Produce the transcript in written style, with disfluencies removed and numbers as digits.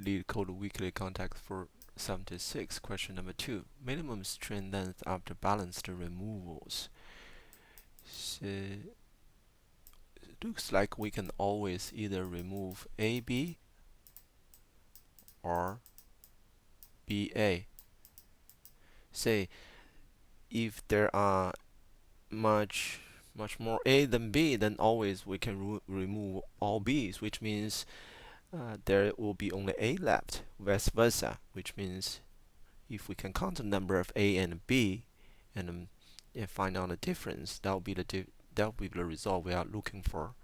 Leetcode weekly contact for 76. Question number 2. Minimum string length after balanced removals. So, it looks like we can always either remove AB or BA. Say, if there are much more A than B, then always we can remove all B's, which means there will be only A left, vice versa, which means if we can count the number of A and B and find out the difference, that will be the result we are looking for.